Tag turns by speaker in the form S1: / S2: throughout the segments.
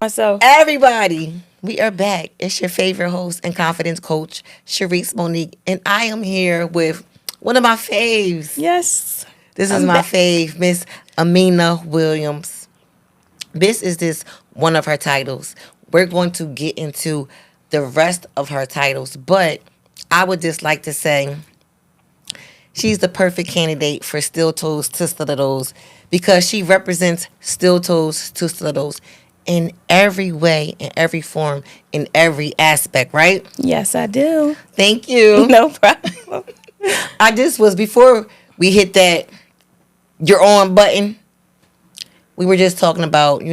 S1: myself.
S2: Everybody, we are back. It's your favorite host and confidence coach, Sharice Monique, and I am here with one of my faves.
S1: Yes.
S2: This is
S1: I'm
S2: my
S1: back.
S2: fave, Miss Amina Williams. This is just one of her titles. We're going to get into the rest of her titles, but I would just like to say she's the perfect candidate for Steel Toes to Stilettos because she represents Steel Toes to Stilettos in every way, in every form, in every aspect, right?
S1: Yes, I do.
S2: Thank you.
S1: No problem.
S2: I just was, before we hit that you're on button, we were just talking about,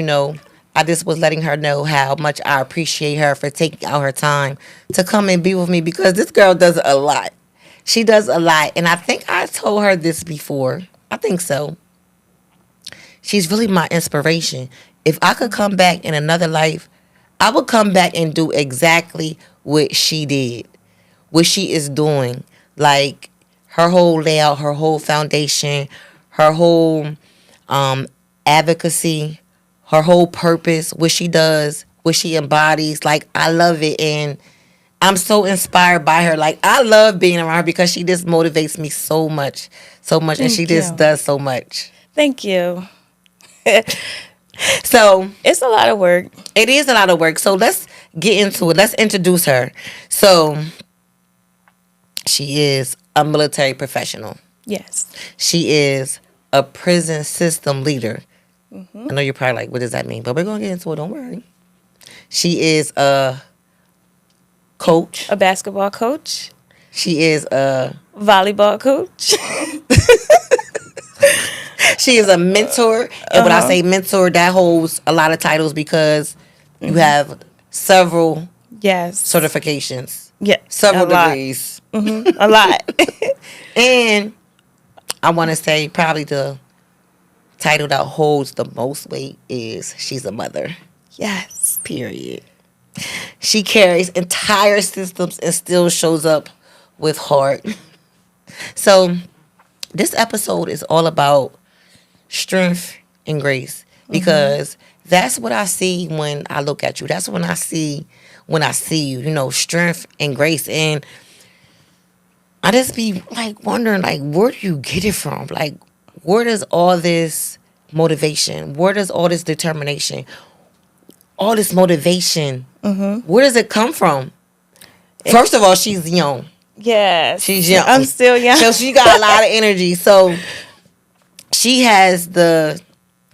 S2: I just was letting her know how much I appreciate her for taking out her time to come and be with me because this girl does a lot. She does a lot. And I think I told her this before. I think so. She's really my inspiration. If I could come back in another life, I would come back and do exactly what she did, what she is doing. Like her whole layout, her whole foundation, her whole advocacy, her whole purpose, what she does, what she embodies. Like, I love it. And I'm so inspired by her. Like, I love being around her because she just motivates me so much, so much. And she
S1: Thank
S2: just
S1: you.
S2: does so much.
S1: Thank you.
S2: So
S1: It's a lot of work.
S2: it is a lot of work. So let's get into it. Let's introduce her. So she is a military professional.
S1: Yes.
S2: She is a prison system leader. I know you're probably like, what does that mean? But we're going to get into it. Don't worry. She is a coach.
S1: A basketball coach,
S2: She is a
S1: volleyball coach.
S2: she is a mentor. And when I say mentor, that holds a lot of titles because you have several
S1: Yes.
S2: certifications,
S1: Yeah.
S2: several
S1: a lot.
S2: degrees.
S1: A lot.
S2: And I want to say probably the title that holds the most weight is she's a mother.
S1: Yes.
S2: Period. She carries entire systems and still shows up with heart. So this episode is all about strength and grace because that's what I see when I look at you. That's when I see you, strength and grace. And I just be like wondering, like, where do you get it from? Like, where does all this motivation, where does all this determination, all this motivation, where does it come from? First of all, she's young.
S1: Yes.
S2: She's young.
S1: I'm still young.
S2: So she got a lot of energy. So she has the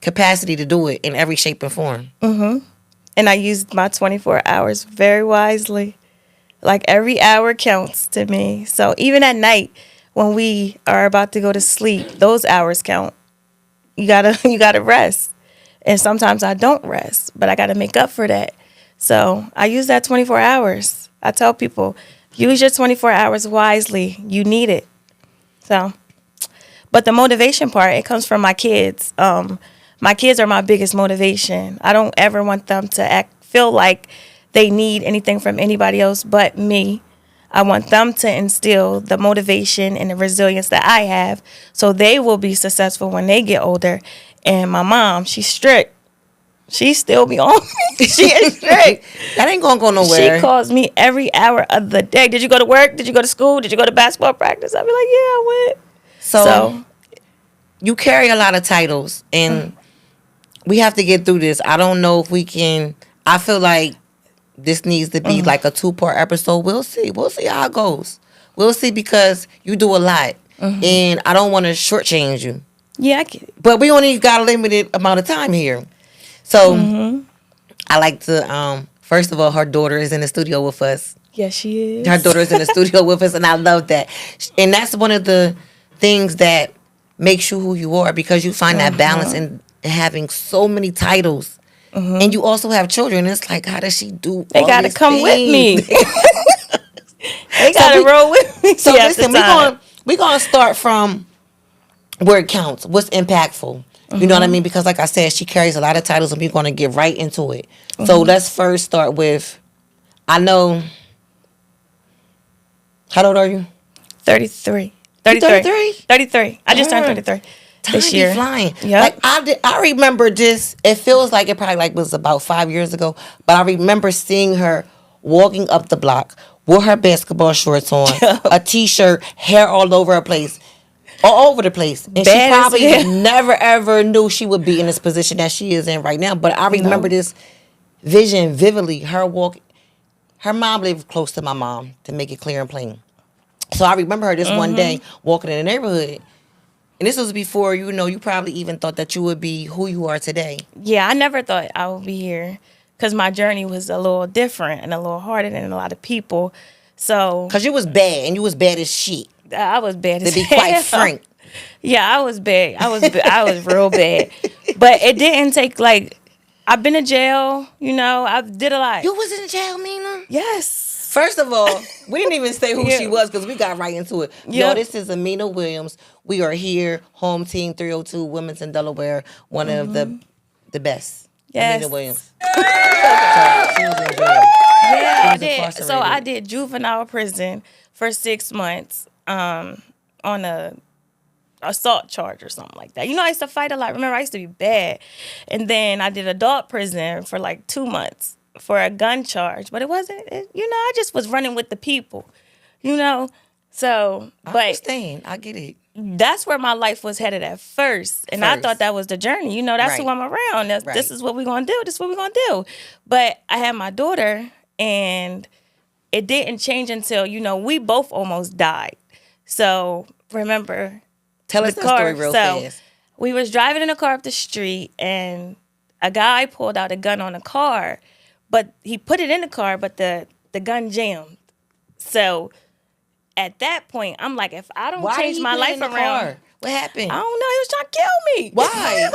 S2: capacity to do it in every shape and form.
S1: And I used my 24 hours very wisely. Like every hour counts to me. So even at night when we are about to go to sleep, those hours count. You gotta rest. And sometimes I don't rest, but I gotta make up for that. So I use that 24 hours. I tell people, use your 24 hours wisely. You need it. So, but the motivation part, it comes from my kids. My kids are my biggest motivation. I don't ever want them to feel like they need anything from anybody else but me. I want them to instill the motivation and the resilience that I have so they will be successful when they get older. And my mom, she's strict. She still be on me. She is strict.
S2: That ain't gonna go nowhere.
S1: She calls me every hour of the day. Did you go to work? Did you go to school? Did you go to basketball practice? I'll be like, yeah, I went.
S2: So you carry a lot of titles, and we have to get through this. I don't know if we can. I feel like this needs to be like a 2-part episode. We'll see. We'll see how it goes. We'll see because you do a lot, and I don't want to shortchange you.
S1: Yeah, I get it.
S2: But we only got a limited amount of time here. So I like to, first of all, her daughter is in the studio with us.
S1: Yes, she is.
S2: Her daughter is in the studio with us, and I love that. And that's one of the things that makes you who you are because you find that balance in having so many titles. And you also have children. It's like, how does she do
S1: They
S2: all
S1: got to
S2: these
S1: come with me.
S2: things?
S1: They got to roll with me.
S2: So
S1: half the
S2: listen,
S1: time.
S2: we're gonna start from where it counts, what's impactful. You know what I mean? Because like I said, she carries a lot of titles and we're gonna get right into it. So let's first start with, I know, how old are you?
S1: 33.
S2: 33?
S1: 33. I just turned 33.
S2: Time
S1: this
S2: be
S1: year.
S2: flying.
S1: Yep.
S2: Like I remember this. It feels like it probably like was about 5 years ago, but I remember seeing her walking up the block with her basketball shorts on, a t-shirt, hair all over her place, all over the place, and she
S1: Bad as
S2: probably
S1: hell.
S2: never ever knew she would be in this position that she is in right now. But I remember
S1: No.
S2: this vision vividly. Her walk. Her mom lived close to my mom, to make it clear and plain. So I remember her this one day walking in the neighborhood. And this was before, you probably even thought that you would be who you are today.
S1: Yeah, I never thought I would be here because my journey was a little different and a little harder than a lot of people. So
S2: Because you was bad, and you was bad as shit,
S1: I was bad
S2: to
S1: as
S2: be quite
S1: hell.
S2: frank.
S1: Yeah, I was bad. I was real bad. But it didn't take I've been to jail. I did a lot.
S2: You was in jail, Mina?
S1: Yes.
S2: First of all, we didn't even say who
S1: Yeah.
S2: she was because we got right into it. Yo,
S1: Yep.
S2: this is Amina Williams. We are here, home team 302, Women's in Delaware, one of the best.
S1: Yes.
S2: Amina Williams. So, she was in jail.
S1: Yeah, I
S2: was
S1: did. So
S2: incarcerated.
S1: I did juvenile prison for 6 months on a assault charge or something like that. I used to fight a lot. Remember, I used to be bad. And then I did adult prison for 2 months for a gun charge. But it wasn't, I just was running with the people, So,
S2: I
S1: but
S2: understand. I get it.
S1: that's where my life was headed at first. And I
S2: First.
S1: thought that was the journey. That's
S2: Right.
S1: who I'm around. This
S2: Right.
S1: is what we're going to do. This is what we're going to do. But I had my daughter, and it didn't change until, we both almost died. So, remember,
S2: Tell us
S1: the
S2: that
S1: car.
S2: story real
S1: So,
S2: fast.
S1: we was driving in a car up the street, and a guy pulled out a gun on the car, but he put it in the car, but the gun jammed. So, at that point, I'm like, if I don't
S2: Why did
S1: change
S2: he
S1: my
S2: put it
S1: life
S2: in the
S1: around,
S2: car? What happened?
S1: I don't know. He was trying to kill me.
S2: Why?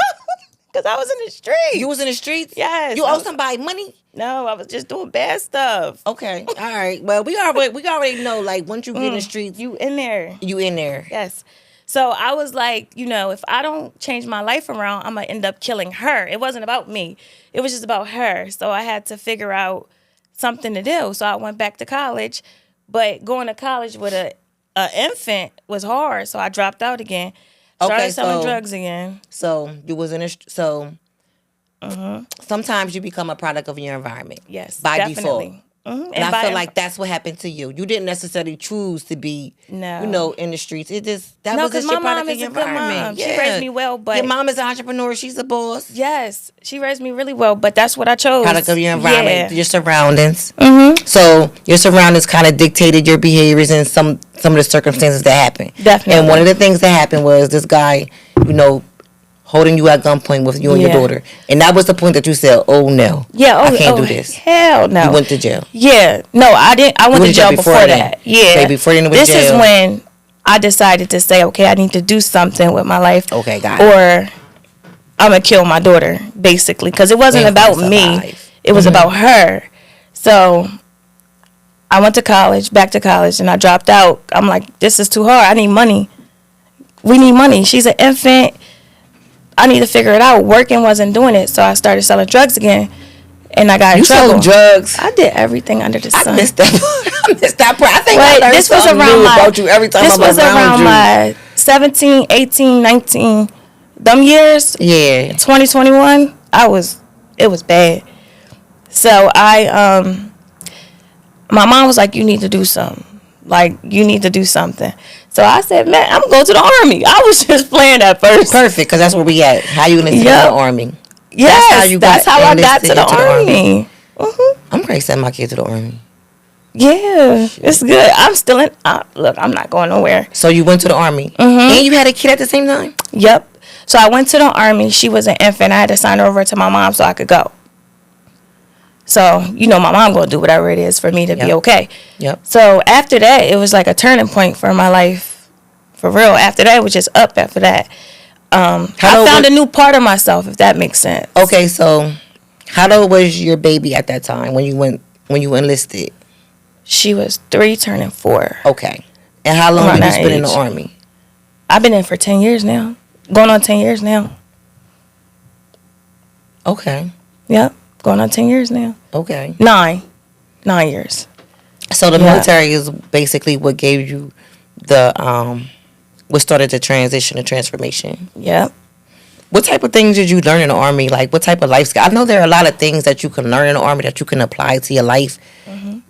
S1: Because I was in the street.
S2: You was in the streets?
S1: Yes,
S2: You
S1: I
S2: owe
S1: was-
S2: somebody money?
S1: No, I was just doing bad stuff.
S2: Okay. All right. Well, we already know, like, once you get in the streets,
S1: You in there.
S2: you in there.
S1: Yes. So I was like, if I don't change my life around, I'm going to end up killing her. It wasn't about me. It was just about her. So I had to figure out something to do. So I went back to college. But going to college with a infant was hard. So I dropped out again. Started
S2: Okay,
S1: selling
S2: so-
S1: drugs again.
S2: So you was in a sometimes you become a product of your environment.
S1: Yes,
S2: By
S1: definitely.
S2: default.
S1: Mm-hmm.
S2: And I feel like that's what happened to you. You didn't necessarily choose to be,
S1: No.
S2: in the streets. It just that
S1: No,
S2: was
S1: 'cause
S2: just your
S1: my
S2: product
S1: mom
S2: of
S1: is
S2: your
S1: a good
S2: environment.
S1: mom. She raised me well, but-
S2: your mom is an entrepreneur. She's a boss.
S1: Yes, she raised me really well, but that's what I chose.
S2: Product of your environment,
S1: Yeah.
S2: your surroundings. Mm-hmm. So your surroundings kind of dictated your behaviors and some of the circumstances that happened.
S1: Definitely.
S2: And one of the things that happened was this guy, holding you at gunpoint with you and your
S1: Yeah.
S2: daughter, and that was the point that you said, "Oh no,
S1: Yeah,
S2: I can't do this."
S1: Hell no.
S2: You went to jail.
S1: Yeah, no, I didn't. I went to jail before
S2: then.
S1: that. Yeah,
S2: Okay, before then it was
S1: this is
S2: jail.
S1: when I decided to say, okay, I need to do something with my life.
S2: Okay, got it.
S1: Or I'm gonna kill my daughter, basically, because it wasn't
S2: And
S1: about
S2: survive.
S1: me. It was about her. So I went to college, back to college, and I dropped out. I'm like, this is too hard. I need money. We need money. She's an infant. I need to figure it out. Working wasn't doing it, so I started selling drugs again, and I got in
S2: You
S1: trouble.
S2: sold drugs.
S1: I did everything under the sun.
S2: I missed that. I missed that part. I think I
S1: But
S2: learned
S1: this was
S2: something
S1: around
S2: new
S1: my
S2: about you every time
S1: this
S2: I'm
S1: was around
S2: you.
S1: my 17, 18, 19 them years.
S2: Yeah.
S1: 2021, it was bad. So my mom was like, you need to do something. Like, you need to do something. So I said, man, I'm going to the Army. I was just playing at first.
S2: Perfect, because that's where we at. How you enlisted in
S1: Yep.
S2: the Army?
S1: Yes,
S2: That's how you got
S1: I got to
S2: enlisted
S1: the
S2: into the
S1: Army. Mm-hmm.
S2: I'm ready to send my kid to the Army.
S1: Yeah, it's good. I'm still in. Look, I'm not going nowhere.
S2: So you went to the Army.
S1: Mm-hmm.
S2: And you had a kid at the same time?
S1: Yep. So I went to the Army. She was an infant. I had to sign her over to my mom so I could go. So, my mom going to do whatever it is for me to be
S2: Yep.
S1: okay.
S2: Yep.
S1: So after that, it was like a turning point for my life. For real. After that, it was just up after that. I found a new part of myself, if that makes sense.
S2: Okay, so how old was your baby at that time when you enlisted?
S1: She was 3 turning 4.
S2: Okay. And how long
S1: Around
S2: have you
S1: that
S2: been in the
S1: age.
S2: Army?
S1: I've been in for 10 years now. Going on 10 years now.
S2: Okay.
S1: Yep. Going on 10 years now.
S2: Okay.
S1: 9 years.
S2: So the
S1: Yeah.
S2: military is basically what gave you the what started the transition, the transformation?
S1: Yep.
S2: What type of things did you learn in the Army? Like, what type of life skill? I know there are a lot of things that you can learn in the Army that you can apply to your life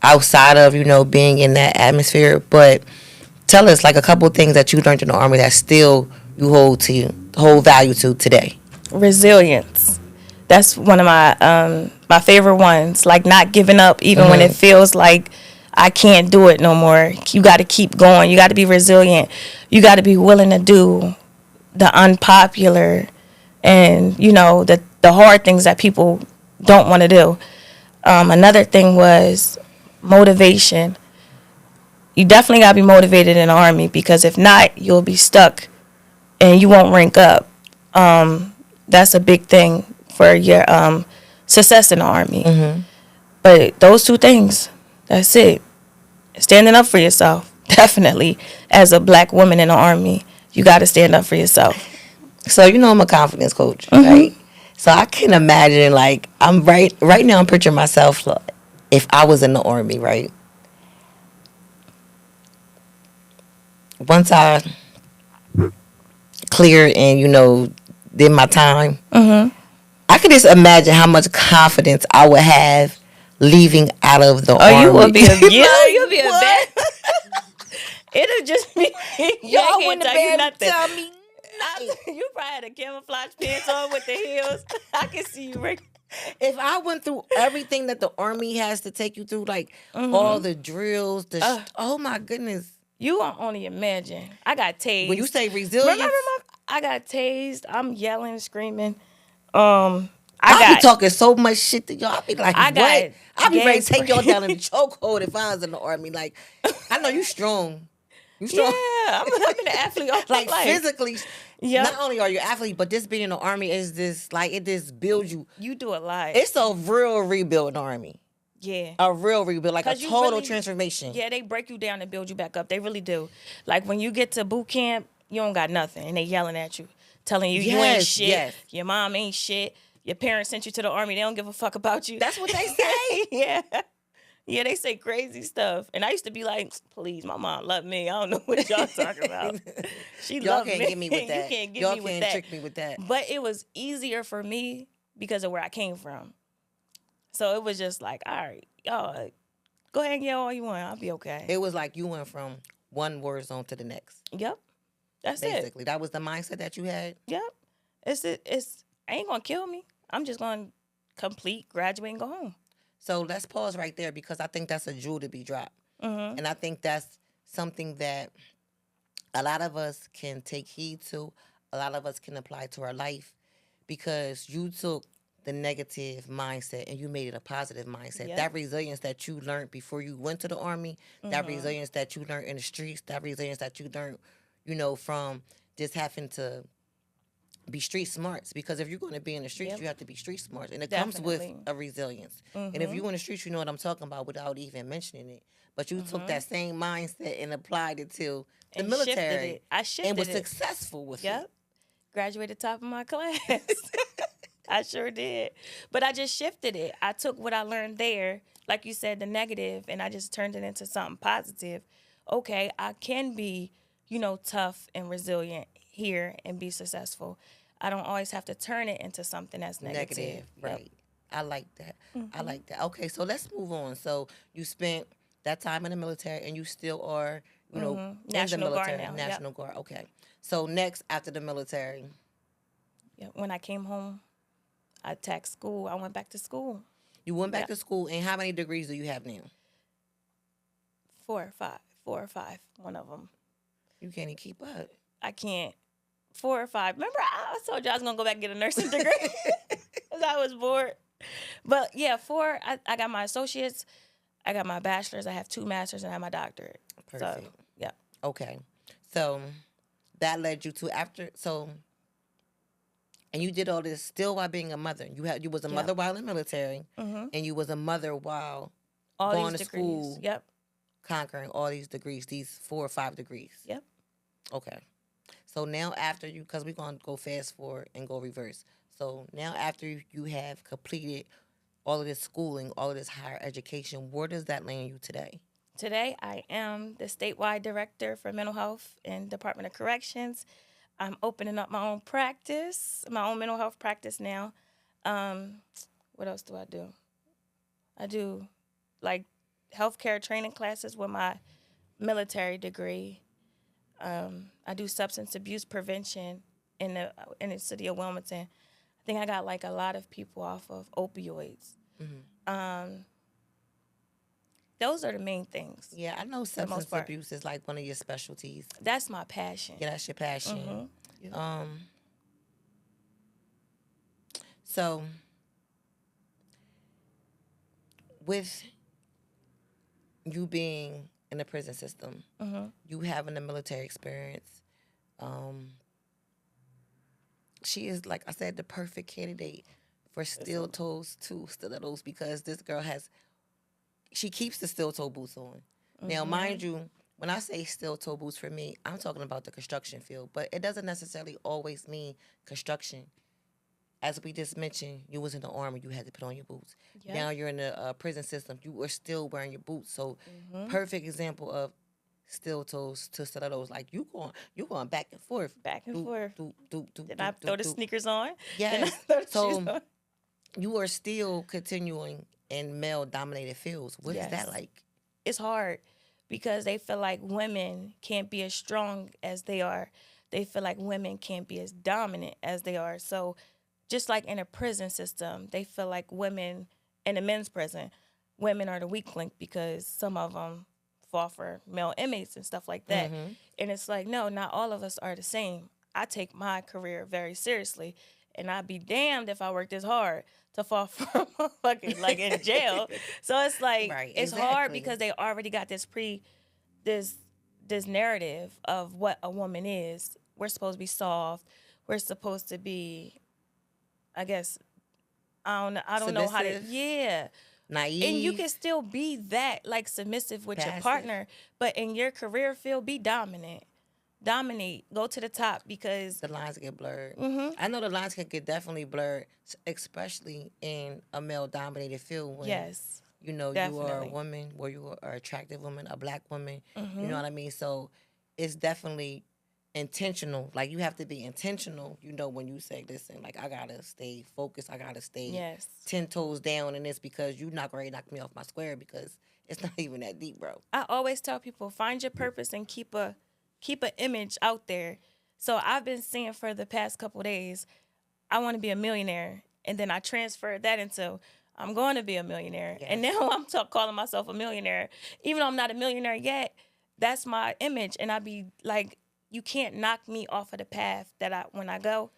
S2: outside of, being in that atmosphere. But tell us, like, a couple of things that you learned in the Army that still you hold value to today.
S1: Resilience. That's one of my favorite ones. Like not giving up even when it
S2: Mm-hmm.
S1: feels like I can't do it no more. You got to keep going. You got to be resilient. You got to be willing to do the unpopular and the hard things that people don't want to do. Another thing was motivation. You definitely got to be motivated in the Army because if not, you'll be stuck and you won't rank up. That's a big thing for your success in the Army.
S2: Mm-hmm.
S1: But those two things, that's it. Standing up for yourself, definitely. As a black woman in the Army, you got to stand up for yourself.
S2: So I'm a confidence coach,
S1: Mm-hmm.
S2: right? So I can imagine, like, I'm right now. I'm picturing myself, like, if I was in the Army, right? Once I cleared and did my time,
S1: Mm-hmm.
S2: I could just imagine how much confidence I would have leaving out of the
S1: Oh, you will
S2: Army.
S1: be a you'll
S2: Like,
S1: be a bad.
S2: what?
S1: It'll just be I
S2: Y'all
S1: can't
S2: wouldn't
S1: tell
S2: be
S1: you
S2: able to
S1: nothing.
S2: tell me nothing.
S1: You probably had a camouflage pants on with the heels. I can see you right.
S2: If I went through everything that the Army has to take you through, like all
S1: Mm-hmm.
S2: the drills, oh my goodness.
S1: You can only imagine. I got
S2: When you
S1: tased.
S2: say
S1: Remember
S2: resilience,
S1: I got tased. I'm yelling, screaming. Um, I
S2: I be
S1: got
S2: talking so much shit to y'all. I be like,
S1: I
S2: what? I
S1: got
S2: be ready
S1: gag
S2: to take y'all
S1: spray.
S2: down in the chokehold if I was in the Army. Like, I know you strong. You
S1: Yeah,
S2: strong.
S1: I've been an athlete all my
S2: Like
S1: life.
S2: physically, not
S1: Yep,
S2: only are you an athlete, but this being in the Army is this, like, it just builds you.
S1: you do a lot.
S2: It's a real rebuild in the Army.
S1: Yeah,
S2: A real rebuild, like a
S1: cause you
S2: total
S1: really,
S2: transformation.
S1: yeah, they break you down and build you back up. They really do. Like when you get to boot camp, you don't got nothing, and they yelling at you, telling you you ain't
S2: Yes,
S1: shit.
S2: yes.
S1: Your mom ain't shit. Your parents sent you to the Army. They don't give a fuck about you.
S2: That's what they say.
S1: Yeah. Yeah, they say crazy stuff. And I used to be like, please, my mom love me. I don't know what y'all talking about. She
S2: Y'all
S1: loved
S2: can't
S1: me.
S2: get me with
S1: You
S2: that.
S1: can't get
S2: Y'all
S1: me with
S2: can't
S1: that.
S2: trick me with that.
S1: But it was easier for me because of where I came from. So it was just like, all right, y'all, go ahead and yell all you want. I'll be okay.
S2: It was like you went from one war zone to the next.
S1: Yep. That's it.
S2: Basically, that was the mindset that you had.
S1: Yep. It's ain't gonna kill me. I'm just gonna complete, graduate, and go home.
S2: So let's pause right there because I think that's a jewel to be dropped.
S1: Mm-hmm.
S2: And I think that's something that a lot of us can take heed to, a lot of us can apply to our life because you took the negative mindset and you made it a positive mindset.
S1: Yep.
S2: That resilience that you learned before you went to the Army, that
S1: Mm-hmm.
S2: resilience that you learned in the streets, that resilience that you learned, from just having to be street smarts, because if you're going to be in the streets,
S1: Yep.
S2: you have to be street smart, and it comes with
S1: Definitely.
S2: a resilience. And if
S1: Mm-hmm.
S2: you're in the streets, you know what I'm talking about without even mentioning it. But you took
S1: Mm-hmm.
S2: that same mindset and applied it to the
S1: And shifted
S2: military
S1: it. I
S2: and was
S1: shifted it.
S2: successful with it.
S1: Yep. Graduated top of my class. I sure did. But I just shifted it. I took what I learned there, like you said, the negative, and I just turned it into something positive. Okay, I can be, tough and resilient here and be successful. I don't always have to turn it into something that's
S2: Negative,
S1: negative. Yep.
S2: right? I like that. I
S1: Mm-hmm.
S2: like that. Okay, so let's move on. So you spent that time in the military, and you still are,
S1: Mm-hmm.
S2: in the
S1: National Guard
S2: military,
S1: now. Yep.
S2: National Guard. Okay. So next, after the military,
S1: Yep. When I came home, I attacked school. I went back to school.
S2: you went back
S1: Yep.
S2: to school, and how many degrees do you have now?
S1: 4 or 5. 4 or 5. One of them.
S2: You can't even keep up.
S1: I can't. 4 or 5. Remember, I told you I was gonna go back and get a nursing degree because I was bored. But yeah, 4. I got my associates. I got my bachelor's. I have 2 masters, and I have my doctorate. So
S2: Perfect.
S1: yeah,
S2: Okay. So that led you to after and you did all this still while being a mother. You was a
S1: yeah.
S2: mother while in the military,
S1: Mm-hmm.
S2: and you was a mother while
S1: All
S2: going
S1: these
S2: to
S1: degrees.
S2: school,
S1: Yep.
S2: conquering all these degrees, these 4 or 5 degrees.
S1: Yep.
S2: Okay. So now after you, because we're going to go fast forward and go reverse. So now after you have completed all of this schooling, all of this higher education, where does that land you today?
S1: Today, I am the statewide director for mental health and Department of Corrections. I'm opening up my own practice, my own mental health practice now. What else do? I do like healthcare training classes with my military degree. I do substance abuse prevention in the city of Wilmington. I think I got like a lot of people off of opioids. Those are the main things.
S2: Yeah, I know
S1: For the most
S2: substance
S1: part.
S2: abuse is like one of your specialties.
S1: That's my passion.
S2: Yeah, that's your passion.
S1: Yeah.
S2: So, with you being in the prison system, you having the military experience, she is, like I said, the perfect candidate for steel toes to stilettos because this girl she keeps the steel toe boots on. Now, mind you, when I say steel toe boots for me, I'm talking about the construction field, but it doesn't necessarily always mean construction. As we just mentioned, you was in the army, you had to put on your boots.
S1: Yep.
S2: Now you're in the prison system, you are still wearing your boots. So, perfect example of steel toes to stilettos. Like you going back and forth,
S1: Back and forth. Then I
S2: doop,
S1: throw the
S2: doop.
S1: sneakers on. Then I
S2: Yes.
S1: throw the
S2: So
S1: shoes on.
S2: you are still continuing in male dominated fields. What is that
S1: Yes.
S2: like?
S1: It's hard because they feel like women can't be as strong as they are. They feel like women can't be as dominant as they are. So just like in a prison system, they feel like women in a men's prison, women are the weak link because some of them fall for male inmates and stuff like that. And it's like, no, not all of us are the same. I take my career very seriously, and I'd be damned if I worked this hard to fall from fucking like in jail. So it's like
S2: Right,
S1: it's hard
S2: exactly.
S1: because they already got this this narrative of what a woman is. We're supposed to be soft. We're supposed to be, I guess, I don't know how to,
S2: Submissive,
S1: yeah. And you can
S2: naive,
S1: still be that, like, submissive with your
S2: passive.
S1: partner, but in your career field, be dominant. Dominate. Go to the top because
S2: The lines get blurred. I know the lines can get definitely blurred, especially in a male dominated field when
S1: yes,
S2: you are a
S1: definitely.
S2: woman, where you are an attractive woman, a black woman. You know what I mean? So it's definitely intentional. Like you have to be intentional, when you say, listen, like I gotta stay focused, I gotta stay
S1: Yes.
S2: 10 toes down in this because you not gonna knock me off my square because it's not even that deep, bro.
S1: I always tell people find your purpose and keep an image out there. So I've been saying for the past couple days, I want to be a millionaire, and then I transferred that into I'm going to be a millionaire,
S2: Yes.
S1: and now I'm calling myself a millionaire, even though I'm not a millionaire yet. That's my image, and I be like, you can't knock me off of the path that when I go,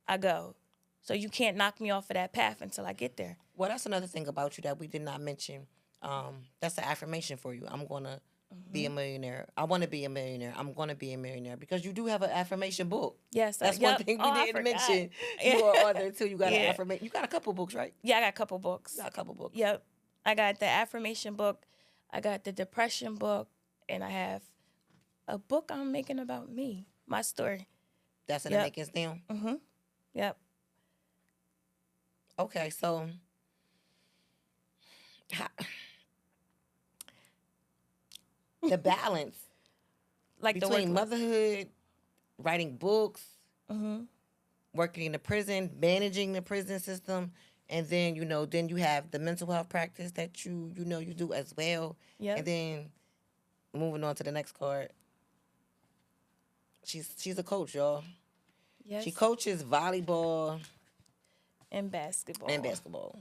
S1: I go. So you can't knock me off of that path until I get there.
S2: Well, that's another thing about you that we did not mention. That's an affirmation for you. I'm gonna be a millionaire. I want to be a millionaire. I'm gonna be a millionaire because you do have an affirmation book.
S1: Yes,
S2: That's one
S1: yep.
S2: thing we
S1: Oh, I
S2: didn't
S1: forgot.
S2: mention. You are author too. You got an
S1: Yeah.
S2: affirmation. You got a couple books, right?
S1: Yeah, I got a couple books.
S2: You got a couple books.
S1: Yep. I got the affirmation book, I got the depression book, and I have a book I'm making about me, my story.
S2: That's in
S1: Yep.
S2: the makings now.
S1: Yep.
S2: Okay, so the balance
S1: Like the
S2: between
S1: work.
S2: motherhood, writing books, working in the prison, managing the prison system, and then then you have the mental health practice that you do as well.
S1: Yep.
S2: And then moving on to the next card. She's a coach, y'all.
S1: Yes.
S2: She coaches volleyball
S1: And basketball.
S2: and basketball.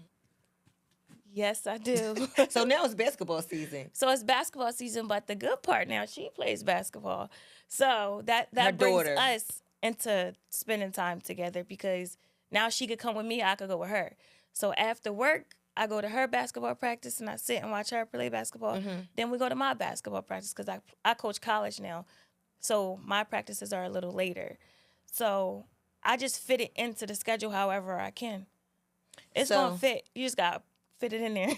S1: Yes, I do.
S2: So now it's basketball season.
S1: So it's basketball season, but the good part now, she plays basketball. So that
S2: Her
S1: brings
S2: daughter.
S1: us into spending time together because now she could come with me, I could go with her. So after work, I go to her basketball practice and I sit and watch her play basketball. Then we go to my basketball practice because I coach college now. So my practices are a little later. So I just fit it into the schedule however I can. It's
S2: So-
S1: going to fit. You just got to fit it in there.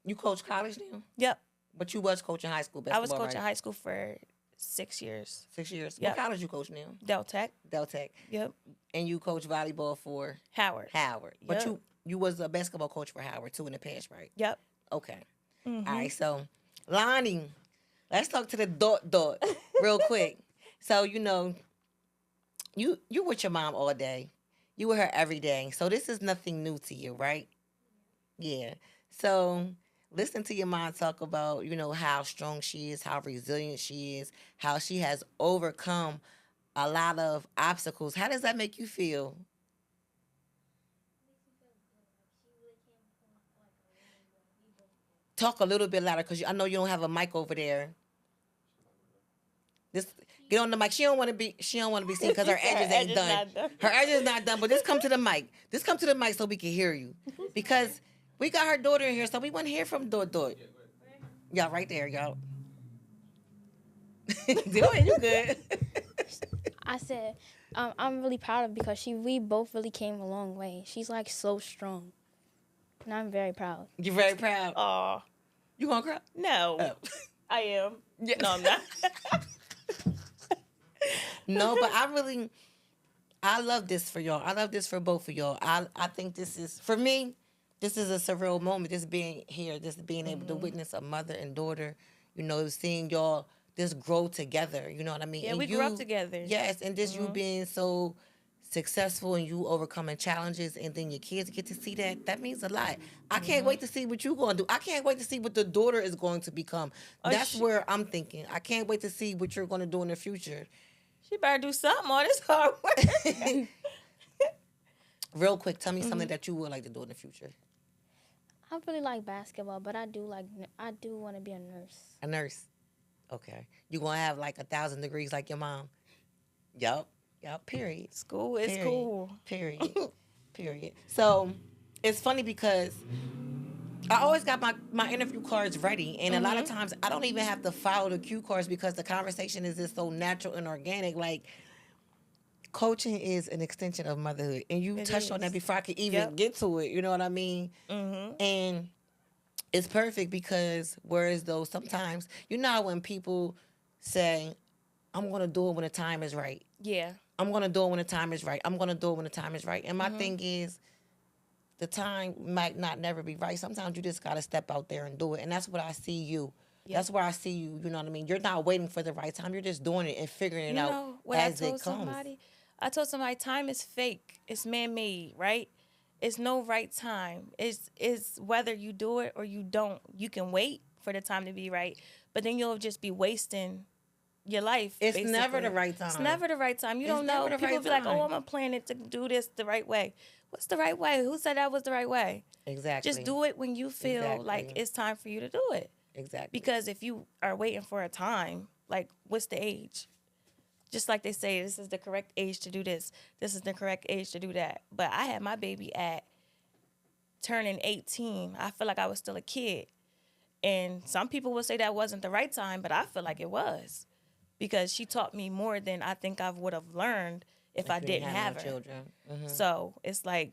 S2: You coach college now?
S1: Yep.
S2: But you was coaching high school
S1: I
S2: basketball,
S1: was coaching
S2: right?
S1: high school for 6 years.
S2: 6 years.
S1: Yep.
S2: What college you coach now?
S1: Del Tech.
S2: Del Tech.
S1: Yep.
S2: And you coach volleyball for
S1: Howard.
S2: Howard. But
S1: Yep.
S2: you was a basketball coach for Howard too in the past, right?
S1: Yep.
S2: Okay. All right. So Lonnie, let's talk to the dot real quick. So you with your mom all day. You with her every day. So this is nothing new to you, right? Yeah. So listen to your mom talk about, how strong she is, how resilient she is, how she has overcome a lot of obstacles. How does that make you feel? Talk a little bit louder because I know you don't have a mic over there. Just get on the mic. She don't want to be seen because
S1: She
S2: her
S1: said her
S2: edges
S1: edge
S2: ain't
S1: is
S2: done.
S1: not done.
S2: Her edges not done. But just come to the mic. Just come to the mic so we can hear you. Because we got her daughter in here, so we want to hear from Dot. Y'all right there, y'all. Do it. You good?
S3: I said, I'm really proud of her because we both really came a long way. She's like so strong, and I'm very proud.
S2: You're very proud.
S1: Aw,
S2: You gonna cry?
S1: no.
S2: Oh.
S1: I am.
S2: Yeah.
S1: No, I'm not.
S2: No, but I love this for y'all. I love this for both of y'all. I think this is, for me, this is a surreal moment. Just being here, just being able to witness a mother and daughter, seeing y'all just grow together. You know what I mean?
S1: Yeah,
S2: And
S1: we grew up together.
S2: Yes, and just you being so successful and you overcoming challenges, and then your kids get to see that. That means a lot. I can't wait to see what you're going to do. I can't wait to see what the daughter is going to become.
S1: Oh,
S2: That's where I'm thinking. I can't wait to see what you're going to do in the future.
S1: She better do something on this hard work.
S2: Real quick, tell me something that you would like to do in the future.
S3: I really like basketball, but I do want to be a nurse.
S2: A nurse. Okay. You gonna have like 1,000 degrees like your mom. Yup. Period.
S1: School is
S2: Period.
S1: cool.
S2: Period. Period. So it's funny because I always got my interview cards ready, and a lot of times I don't even have to follow the cue cards because the conversation is just so natural and organic. Like, coaching is an extension of motherhood, and you touched on that before I could even get to it. You know what I mean? And it's perfect because whereas though sometimes when people say, "I'm gonna do it when the time is right."
S1: Yeah.
S2: I'm gonna do it when the time is right. I'm gonna do it when the time is right. And my thing is, the time might not never be right. Sometimes you just gotta step out there and do it. And that's what I see you.
S1: Yep.
S2: That's where I see you. You know what I mean? You're not waiting for the right time. You're just doing it and figuring it out
S1: What
S2: as
S1: I
S2: it
S1: told
S2: comes.
S1: somebody? I told somebody time is fake. It's man-made, right? It's no right time. It's whether you do it or you don't. You can wait for the time to be right, but then you'll just be wasting your life.
S2: It's
S1: basically.
S2: never the right time.
S1: It's never the right time. You don't know. People be like, "Oh, I'm gonna plan it to do this the right way." What's the right way? Who said that was the right way?
S2: Exactly.
S1: Just do it when you feel like it's time for you to do it.
S2: Exactly.
S1: Because if you are waiting for a time, like, what's the age? Just like they say, this is the correct age to do this. This is the correct age to do that. But I had my baby at turning 18. I feel like I was still a kid. And some people will say that wasn't the right time, but I feel like it was. Because she taught me more than I think I would have learned if I didn't have her.
S2: Children. Mm-hmm.
S1: So it's like,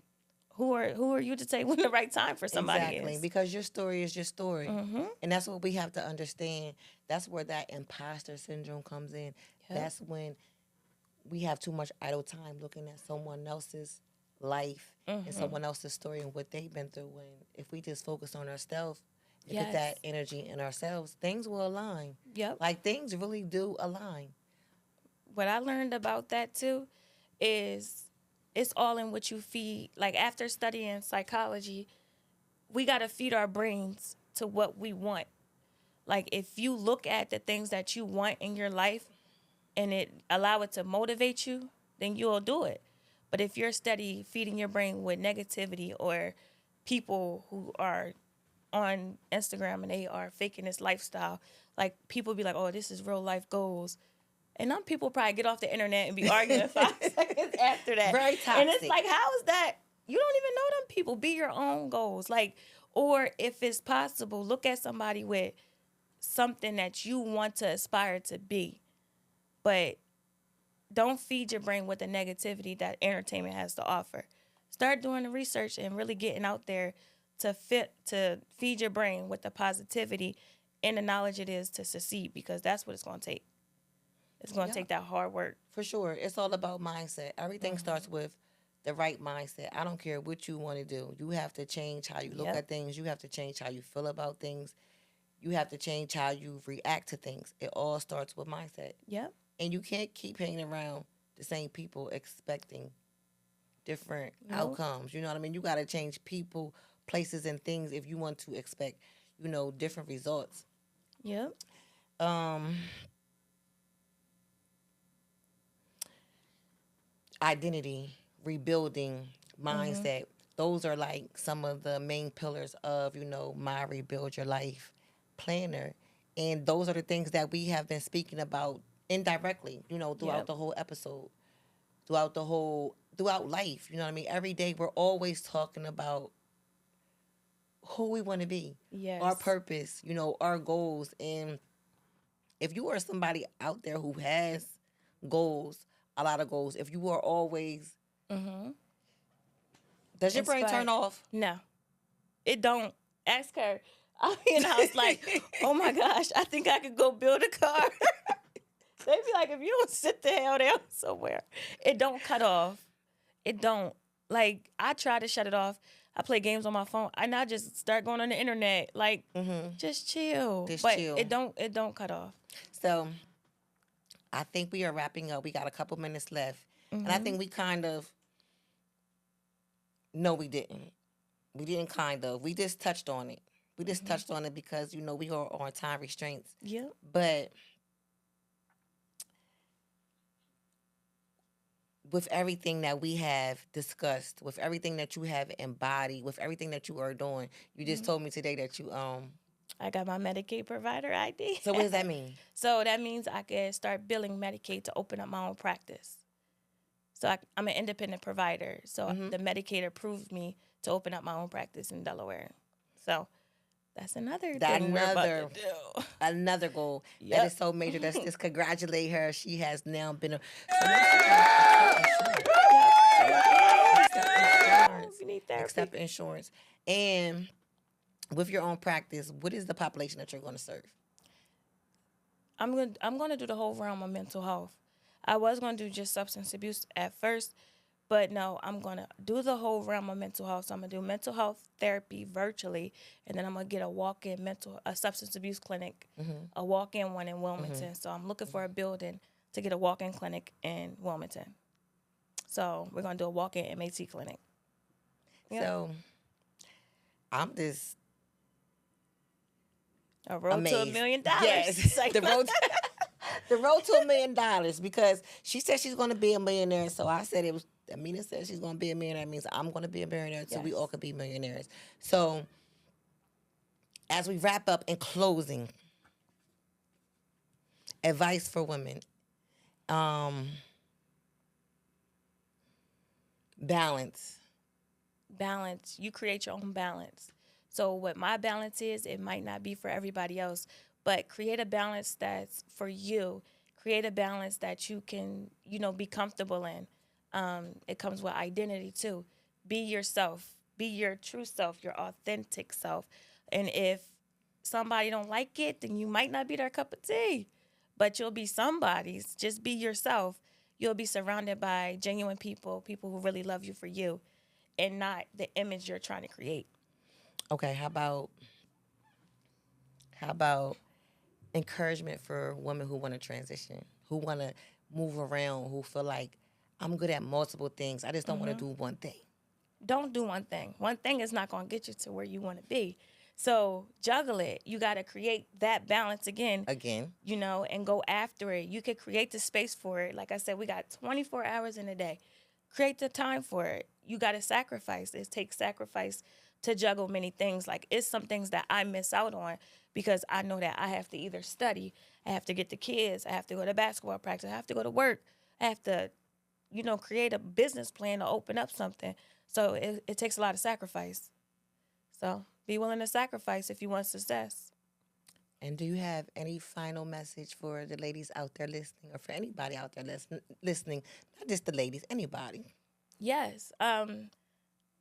S1: who are you to say when the right time for somebody
S2: Exactly,
S1: is?
S2: because your story is your story. And that's what we have to understand. That's where that imposter syndrome comes in. Yep. That's when we have too much idle time looking at someone else's life and someone else's story and what they've been through. And if we just focus on ourselves and put that energy in ourselves, things will align.
S1: Yep.
S2: Like, things really do align.
S1: What I learned about that too is it's all in what you feed. Like, after studying psychology, we got to feed our brains to what we want. Like, if you look at the things that you want in your life and it allow it to motivate you, then you'll do it. But if you're steady feeding your brain with negativity or people who are on Instagram and they are faking this lifestyle, like, people be like, "Oh, this is real life goals." And them people probably get off the internet and be arguing 5 seconds after that.
S2: Very toxic.
S1: And it's like, how is that? You don't even know them people. Be your own goals. Like, or if it's possible, look at somebody with something that you want to aspire to be. But don't feed your brain with the negativity that entertainment has to offer. Start doing the research and really getting out there to feed your brain with the positivity and the knowledge it is to succeed, because that's what it's going to take. It's going to take that hard work.
S2: For sure. It's all about mindset. Everything starts with the right mindset. I don't care what you want to do. You have to change how you look at things. You have to change how you feel about things. you have to change how you react to things. It all starts with mindset.
S1: Yep.
S2: And you can't keep hanging around the same people expecting different
S1: Nope.
S2: outcomes. You know what I mean? You got to change people, places, and things if you want to expect, different results.
S1: Yep.
S2: Um, Identity, rebuilding, mindset. Those are like some of the main pillars of, my Rebuild Your Life planner. And those are the things that we have been speaking about indirectly, throughout
S1: Yep.
S2: the whole episode, throughout life. You know what I mean? Every day we're always talking about who we want to be, our
S1: Yes.
S2: purpose, our goals. And if you are somebody out there who has goals, a lot of goals, if you are always, does your brain turn
S1: Inspired.
S2: off?
S1: No, it don't. Ask her. I'll be in the house like, oh my gosh, I think I could go build a car. They be like, if you don't sit the hell down somewhere, it don't cut off. It don't. Like, I try to shut it off. I play games on my phone, and I just start going on the internet. Like, just chill.
S2: Just
S1: But
S2: chill.
S1: it don't cut off.
S2: So I think we are wrapping up. We got a couple minutes left. And I think we kind of, no, we didn't. We didn't kind of. We just touched on it. We just touched on it because, we are on time restraints.
S1: Yep.
S2: But with everything that we have discussed, with everything that you have embodied, with everything that you are doing, you just told me today that you
S1: I got my Medicaid provider ID.
S2: So what does that mean?
S1: So that means I can start billing Medicaid to open up my own practice. So I'm an independent provider. So the Medicaid approved me to open up my own practice in Delaware. So that's another thing we're about to do.
S2: Another goal that
S1: Yep.
S2: is so major. Let's just congratulate her. She has now been
S1: You need therapy.
S2: accept insurance. And with your own practice, what is the population that you're going to serve?
S1: I'm gonna do the whole realm of mental health. I was gonna do just substance abuse at first, but no, I'm gonna do the whole realm of mental health. So I'm gonna do mental health therapy virtually, and then I'm gonna get a substance abuse clinic, a walk-in one in Wilmington. So I'm looking for a building to get a walk-in clinic in Wilmington. So we're gonna do a walk-in MAT clinic. Yep.
S2: So I'm just
S1: A road
S2: amazed.
S1: to $1 million.
S2: Yes,
S1: Like,
S2: the road to $1 million, because she said she's going to be a millionaire. So I said Amina said she's going to be a millionaire. That means I'm going to be a millionaire. So we
S1: Yes.
S2: all could be millionaires. So as we wrap up in closing, advice for women, balance.
S1: Balance. You create your own balance. So what my balance is, it might not be for everybody else, but create a balance that's for you. Create a balance that you can, be comfortable in. It comes with identity too. Be yourself. Be your true self, your authentic self. And if somebody don't like it, then you might not be their cup of tea, but you'll be somebody's. Just be yourself. You'll be surrounded by genuine people who really love you for you, and not the image you're trying to create.
S2: Okay, how about encouragement for women who want to transition, who want to move around, who feel like I'm good at multiple things. I just don't want to do one thing.
S1: Don't do one thing. One thing is not going to get you to where you want to be. So juggle it. You got to create that balance again, and go after it. You could create the space for it. Like I said, we got 24 hours in a day. Create the time for it. You got to sacrifice. It takes sacrifice to juggle many things. Like, it's some things that I miss out on because I know that I have to either study, I have to get the kids, I have to go to basketball practice, I have to go to work, I have to, create a business plan to open up something. So it takes a lot of sacrifice. So be willing to sacrifice if you want success.
S2: And do you have any final message for the ladies out there listening, or for anybody out there listening, not just the ladies, anybody?
S1: Yes.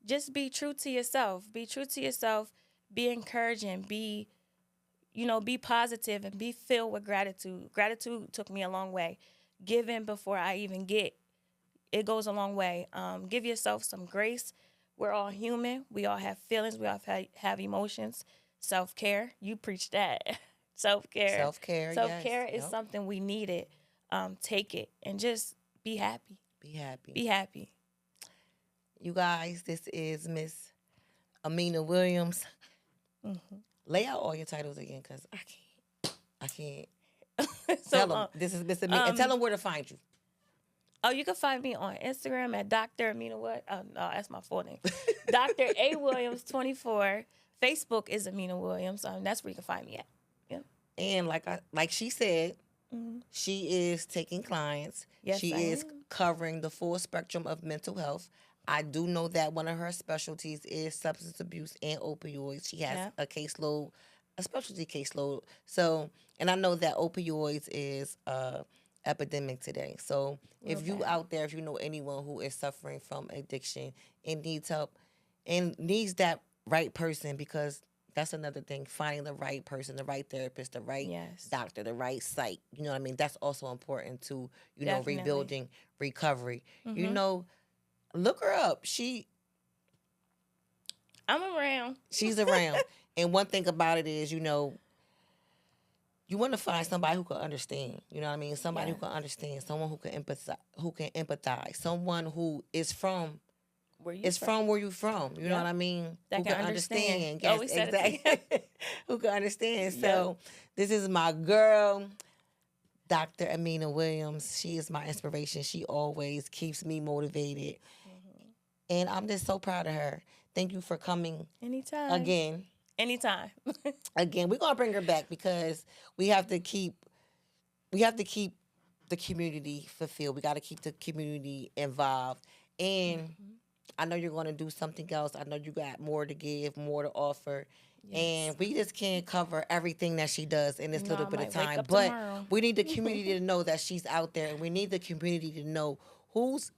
S1: Just be true to yourself. Be true to yourself. Be encouraging. Be positive, and be filled with gratitude. Gratitude took me a long way. Giving before I even get, it goes a long way. Give yourself some grace. We're all human. We all have feelings. We all have emotions. Self-care, you preach that. Self-care.
S2: Self-care, yes.
S1: Self-care is
S2: Yep.
S1: something we needed. Take it and just be happy.
S2: Be happy.
S1: Be happy.
S2: You guys, this is Miss Amina Williams. Lay out all your titles again, because I can't. I can't.
S1: So,
S2: Tell them this is Miss Amina, and tell them where to find you.
S1: oh, you can find me on Instagram at Dr. Amina what? Oh, no, that's my full name. Dr. A. Williams 24. Facebook is Amina Williams. That's where you can find me at. Yeah.
S2: And like she said, she is taking clients.
S1: Yes,
S2: She
S1: I
S2: is
S1: am.
S2: covering the full spectrum of mental health. I do know that one of her specialties is substance abuse and opioids. She has
S1: Yeah.
S2: a caseload, a specialty caseload. So, and I know that opioids is epidemic today. So, if you
S1: bad.
S2: out there, if you know anyone who is suffering from addiction and needs help and needs that right person, because that's another thing, finding the right person, the right therapist, the right
S1: Yes.
S2: doctor, the right site. You know what I mean? That's also important to,
S1: Definitely.
S2: rebuilding, recovery. Look her up.
S1: I'm around.
S2: She's around. And one thing about it is, you want to find somebody who can understand. You know what I mean? Somebody who
S1: Yes.
S2: can understand, someone who can empathize, someone who is from
S1: Where you
S2: it's from where you from. You know
S1: Yep.
S2: what I mean?
S1: That
S2: Who
S1: can understand.
S2: Yes,
S1: Oh, we said it
S2: exactly. Who can understand. So this is my girl, Dr. Amina Williams. She is my inspiration. She always keeps me motivated. And I'm just so proud of her. Thank you for coming
S1: Anytime.
S2: again.
S1: Anytime.
S2: Again, we're gonna bring her back because we have to keep the community fulfilled. We got to keep the community involved. And I know you're going to do something else. I know you got more to give, more to offer. And we just can't cover everything that she does in this
S1: No,
S2: little
S1: I
S2: bit of
S1: might wake
S2: time.
S1: up
S2: But
S1: tomorrow.
S2: we need the community to know that she's out there, and we need the community to know who's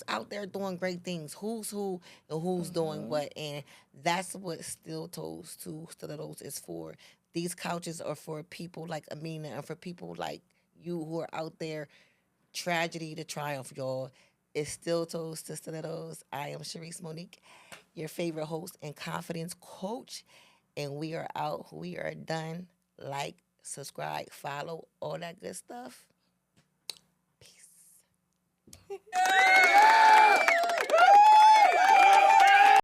S2: out there doing great things, who's who, and who's doing what. And that's what Stilettos is for. These couches are for people like Amina and for people like you who are out there. Tragedy to triumph, y'all. It's still toast to Stilettos. I am Sharice Monique, your favorite host and confidence coach. And we are out. We are done. Like, subscribe, follow, all that good stuff. Peace.